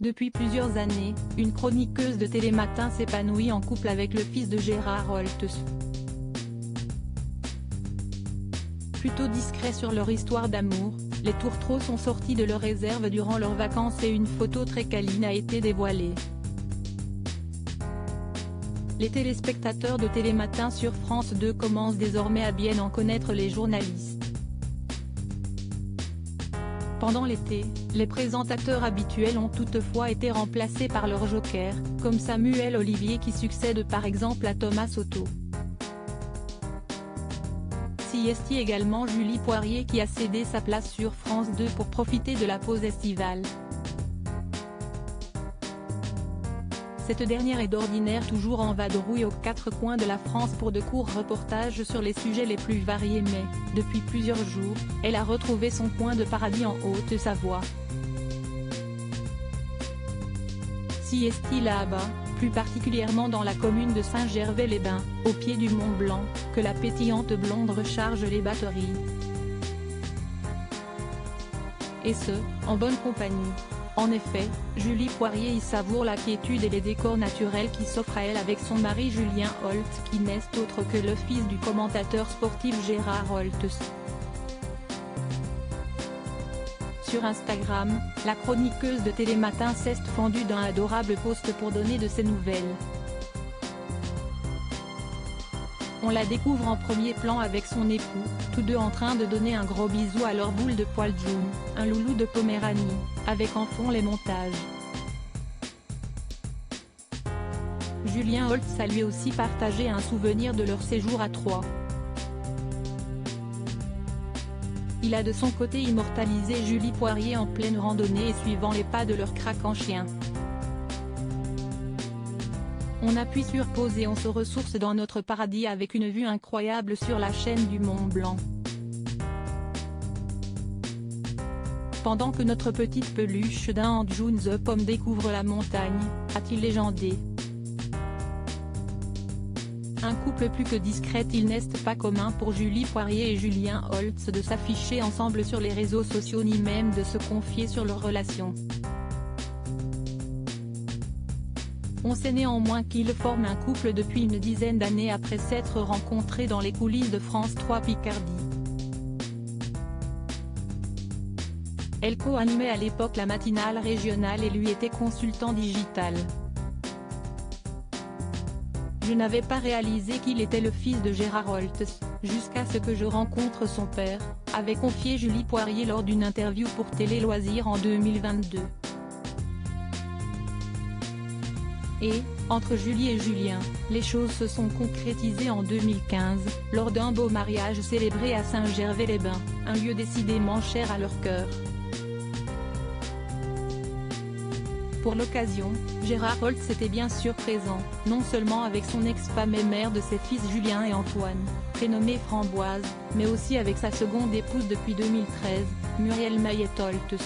Depuis plusieurs années, une chroniqueuse de Télématin s'épanouit en couple avec le fils de Gérard Holtz. Plutôt discrets sur leur histoire d'amour, les tourtereaux sont sortis de leur réserve durant leurs vacances et une photo très câline a été dévoilée. Les téléspectateurs de Télématin sur France 2 commencent désormais à bien en connaître les journalistes. Pendant l'été, les présentateurs habituels ont toutefois été remplacés par leurs jokers, comme Samuel Olivier qui succède par exemple à Thomas Soto. S'y est également Julie Poirier qui a cédé sa place sur France 2 pour profiter de la pause estivale. Cette dernière est d'ordinaire toujours en vadrouille aux quatre coins de la France pour de courts reportages sur les sujets les plus variés mais, depuis plusieurs jours, elle a retrouvé son coin de paradis en Haute-Savoie. S'y est là-bas, plus particulièrement dans la commune de Saint-Gervais-les-Bains, au pied du Mont Blanc, que la pétillante blonde recharge les batteries. Et ce, en bonne compagnie. En effet, Julie Poirier y savoure la quiétude et les décors naturels qui s'offrent à elle avec son mari Julien Holtz qui n'est autre que le fils du commentateur sportif Gérard Holtz. Sur Instagram, la chroniqueuse de Télématin s'est fendue d'un adorable post pour donner de ses nouvelles. On la découvre en premier plan avec son époux, tous deux en train de donner un gros bisou à leur boule de poil June, un loulou de Poméranie, avec en fond les montages. Julien Holtz a lui aussi partagé un souvenir de leur séjour à Troyes. Il a de son côté immortalisé Julie Poirier en pleine randonnée et suivant les pas de leur craquant chien. On appuie sur pause et on se ressource dans notre paradis avec une vue incroyable sur la chaîne du Mont Blanc. Pendant que notre petite peluche d'un June the Pomme découvre la montagne, a-t-il légendé. Un couple plus que discret, il n'est pas commun pour Julie Poirier et Julien Holtz de s'afficher ensemble sur les réseaux sociaux ni même de se confier sur leur relation. On sait néanmoins qu'ils forment un couple depuis une dizaine d'années après s'être rencontrés dans les coulisses de France 3 Picardie. Elle co-animait à l'époque la matinale régionale et lui était consultant digital. Je n'avais pas réalisé qu'il était le fils de Gérard Holtz, jusqu'à ce que je rencontre son père, avait confié Julie Poirier lors d'une interview pour Télé Loisirs en 2022. Et, entre Julie et Julien, les choses se sont concrétisées en 2015, lors d'un beau mariage célébré à Saint-Gervais-les-Bains, un lieu décidément cher à leur cœur. Pour l'occasion, Gérard Holtz était bien sûr présent, non seulement avec son ex-femme et mère de ses fils Julien et Antoine, prénommée Framboise, mais aussi avec sa seconde épouse depuis 2013, Muriel Mayet Holtz.